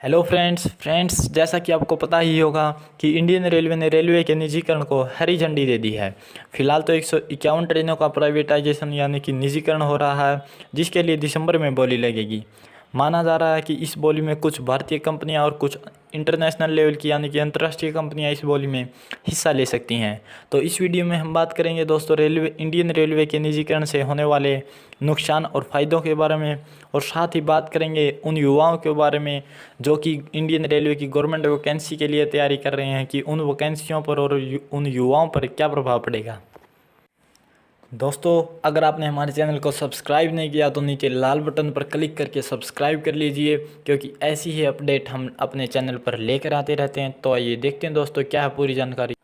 Hello friends जैसा कि आपको पता ही होगा कि इंडियन रेलवे ने रेलवे के निजीकरण को हरी झंडी दे दी है। फिलहाल तो 151 ट्रेनों का प्राइवेटाइजेशन यानी कि निजीकरण हो रहा है, जिसके लिए दिसंबर में बोली लगेगी। माना जा रहा है कि इस बोली में कुछ भारतीय कंपनियां और कुछ इंटरनेशनल लेवल की यानी कि अंतर्राष्ट्रीय कंपनियां इस बोली में हिस्सा ले सकती हैं। तो इस वीडियो में हम बात करेंगे दोस्तों इंडियन रेलवे के निजीकरण से होने वाले नुकसान और फ़ायदों के बारे में, और साथ ही बात करेंगे उन युवाओं के बारे में जो कि इंडियन रेलवे की गवर्नमेंट वैकेंसी के लिए तैयारी कर रहे हैं कि उन वैकेंसियों पर और उन युवाओं पर क्या प्रभाव पड़ेगा। दोस्तों, अगर आपने हमारे चैनल को सब्सक्राइब नहीं किया तो नीचे लाल बटन पर क्लिक करके सब्सक्राइब कर लीजिए, क्योंकि ऐसी ही अपडेट हम अपने चैनल पर लेकर आते रहते हैं। तो आइए देखते हैं दोस्तों क्या है पूरी जानकारी।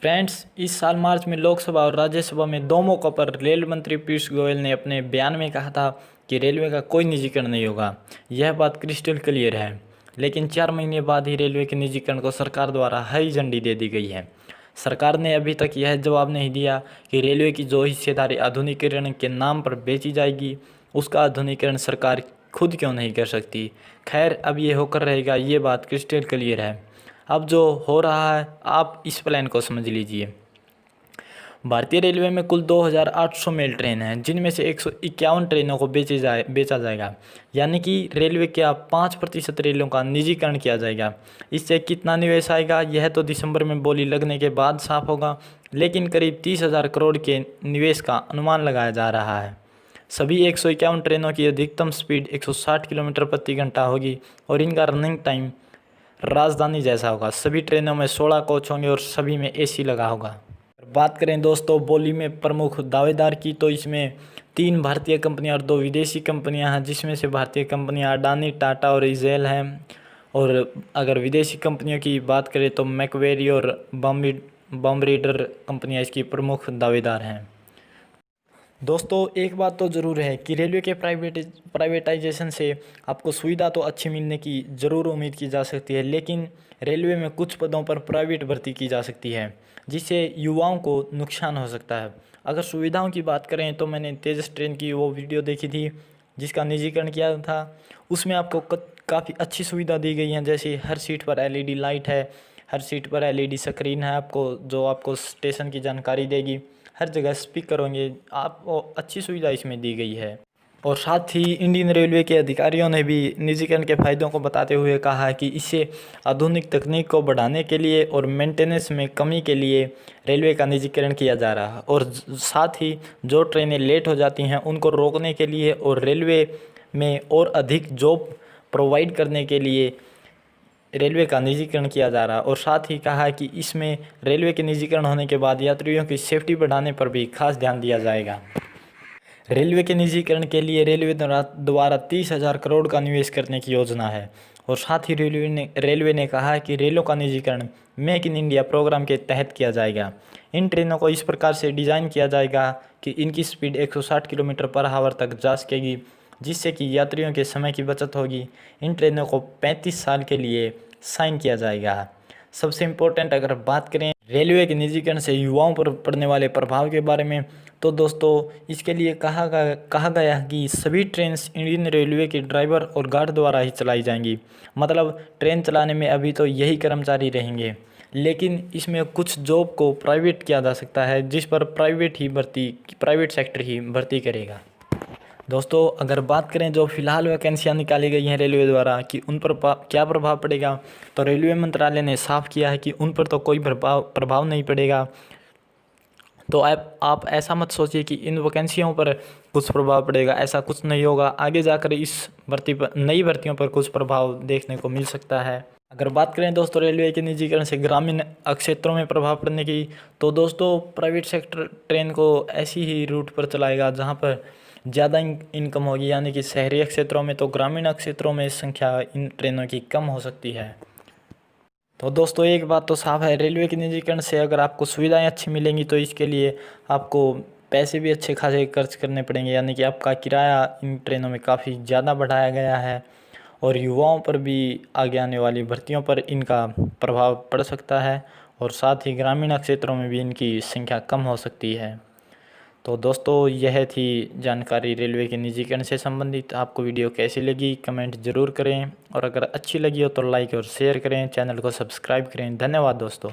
फ्रेंड्स, इस साल मार्च में लोकसभा और राज्यसभा में दो मौक़ों पर रेल मंत्री पीयूष गोयल ने अपने बयान में कहा था कि रेलवे का कोई निजीकरण नहीं होगा। यह बात क्रिस्टल क्लियर है, लेकिन 4 महीने बाद ही रेलवे के निजीकरण को सरकार द्वारा हरी झंडी दे दी गई है। सरकार ने अभी तक यह जवाब नहीं दिया कि रेलवे की जो हिस्सेदारी आधुनिकीकरण के नाम पर बेची जाएगी, उसका आधुनिकीकरण सरकार खुद क्यों नहीं कर सकती। खैर, अब ये होकर रहेगा, ये बात क्रिस्टल क्लियर है। अब जो हो रहा है आप इस प्लान को समझ लीजिए। भारतीय रेलवे में कुल 2800 मेल ट्रेन हैं, जिनमें से 151 ट्रेनों को बेचा जाएगा, यानी कि रेलवे के 5% रेलों का निजीकरण किया जाएगा। इससे कितना निवेश आएगा यह तो दिसंबर में बोली लगने के बाद साफ होगा, लेकिन करीब 30,000 करोड़ के निवेश का अनुमान लगाया जा रहा है। सभी 151 ट्रेनों की अधिकतम स्पीड 160 किलोमीटर प्रति घंटा होगी और इनका रनिंग टाइम राजधानी जैसा होगा। सभी ट्रेनों में 16 कोच होंगे और सभी में एसी लगा होगा। बात करें दोस्तों बोली में प्रमुख दावेदार की, तो इसमें 3 भारतीय कंपनियां और 2 विदेशी कंपनियां हैं, जिसमें से भारतीय कंपनियां अडानी, टाटा और इज़ेल हैं। और अगर विदेशी कंपनियों की बात करें तो मैक्वेरी और बॉम्बरीडर कंपनियां इसकी प्रमुख दावेदार हैं। दोस्तों, एक बात तो ज़रूर है कि रेलवे के प्राइवेटाइजेशन से आपको सुविधा तो अच्छी मिलने की ज़रूर उम्मीद की जा सकती है, लेकिन रेलवे में कुछ पदों पर प्राइवेट भर्ती की जा सकती है, जिससे युवाओं को नुकसान हो सकता है। अगर सुविधाओं की बात करें तो मैंने तेजस ट्रेन की वो वीडियो देखी थी जिसका निजीकरण किया था। उसमें आपको काफ़ी अच्छी सुविधा दी गई है, जैसे हर सीट पर एलईडी लाइट है, हर सीट पर एलईडी स्क्रीन है जो आपको स्टेशन की जानकारी देगी। हर जगह स्पीकर होंगे, आपको अच्छी सुविधा इसमें दी गई है। और साथ ही इंडियन रेलवे के अधिकारियों ने भी निजीकरण के फायदों को बताते हुए कहा है कि इससे आधुनिक तकनीक को बढ़ाने के लिए और मेंटेनेंस में कमी के लिए रेलवे का निजीकरण किया जा रहा है, और साथ ही जो ट्रेनें लेट हो जाती हैं उनको रोकने के लिए और रेलवे में और अधिक जॉब प्रोवाइड करने के लिए रेलवे का निजीकरण किया जा रहा है। और साथ ही कहा है कि इसमें रेलवे के निजीकरण होने के बाद यात्रियों की सेफ्टी बढ़ाने पर भी खास ध्यान दिया जाएगा। रेलवे के निजीकरण के लिए रेलवे द्वारा 30,000 करोड़ का निवेश करने की योजना है। और साथ ही रेलवे ने कहा है कि रेलों का निजीकरण मेक इन इंडिया प्रोग्राम के तहत किया जाएगा। इन ट्रेनों को इस प्रकार से डिज़ाइन किया जाएगा कि इनकी स्पीड 160 किलोमीटर पर आवर तक जा सकेगी, जिससे कि यात्रियों के समय की बचत होगी। इन ट्रेनों को 35 साल के लिए साइन किया जाएगा। सबसे इम्पोर्टेंट अगर बात करें रेलवे के निजीकरण से युवाओं पर पड़ने वाले प्रभाव के बारे में, तो दोस्तों इसके लिए कहा गया कि सभी ट्रेन इंडियन रेलवे के ड्राइवर और गार्ड द्वारा ही चलाई जाएंगी। मतलब ट्रेन चलाने में अभी तो यही कर्मचारी रहेंगे, लेकिन इसमें कुछ जॉब को प्राइवेट किया जा सकता है, जिस पर प्राइवेट सेक्टर ही भर्ती करेगा। दोस्तों, अगर बात करें जो फ़िलहाल वैकेंसियाँ निकाली गई हैं रेलवे द्वारा कि उन पर क्या प्रभाव पड़ेगा, तो रेलवे मंत्रालय ने साफ किया है कि उन पर तो कोई प्रभाव नहीं पड़ेगा। तो आप ऐसा मत सोचिए कि इन वैकेंसियों पर कुछ प्रभाव पड़ेगा, ऐसा कुछ नहीं होगा। आगे जाकर इस नई भर्तियों पर कुछ प्रभाव देखने को मिल सकता है। अगर बात करें दोस्तों रेलवे के निजीकरण से ग्रामीण क्षेत्रों में प्रभाव पड़ने की, तो दोस्तों प्राइवेट सेक्टर ट्रेन को ऐसी ही रूट पर चलाएगा जहां पर ज़्यादा इनकम होगी, यानी कि शहरी क्षेत्रों में। तो ग्रामीण क्षेत्रों में संख्या इन ट्रेनों की कम हो सकती है। तो दोस्तों एक बात तो साफ है, रेलवे के निजीकरण से अगर आपको सुविधाएं अच्छी मिलेंगी तो इसके लिए आपको पैसे भी अच्छे खासे खर्च करने पड़ेंगे, यानी कि आपका किराया इन ट्रेनों में काफ़ी ज़्यादा बढ़ाया गया है। और युवाओं पर भी आगे आने वाली भर्तियों पर इनका प्रभाव पड़ सकता है, और साथ ही ग्रामीण क्षेत्रों में भी इनकी संख्या कम हो सकती है। तो दोस्तों यह थी जानकारी रेलवे के निजीकरण से संबंधित। आपको वीडियो कैसी लगी कमेंट ज़रूर करें, और अगर अच्छी लगी हो तो लाइक और शेयर करें, चैनल को सब्सक्राइब करें। धन्यवाद दोस्तों।